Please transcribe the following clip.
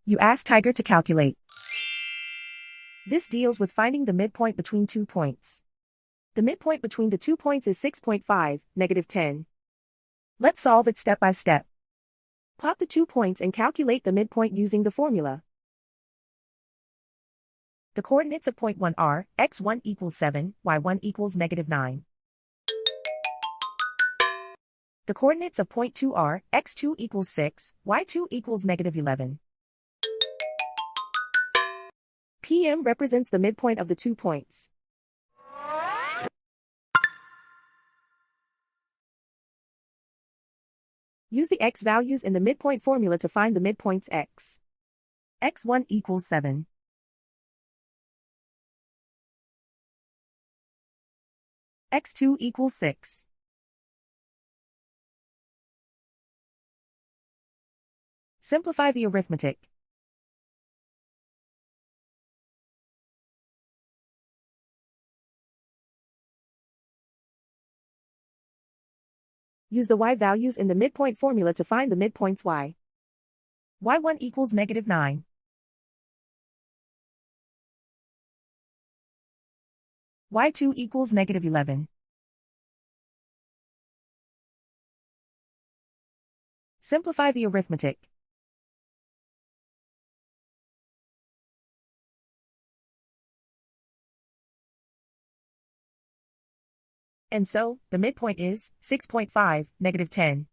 You ask Tiger to calculate. This deals with finding the midpoint between 2 points. The midpoint between the 2 points is 6.5, -10. Let's solve it step by step. Plot the 2 points and calculate the midpoint using the formula. The coordinates of point 1 are, x1 equals 7, y1 equals -9. The coordinates of point 2 are, x2 equals 6, y2 equals -11. PM represents the midpoint of the 2 points. Use the x values in the midpoint formula to find the midpoints x. x1 equals 7. x2 equals 6. Simplify the arithmetic. Use the y values in the midpoint formula to find the midpoints y. y1 equals -9. y2 equals -11. Simplify the arithmetic. And so, the midpoint is 6.5, -10.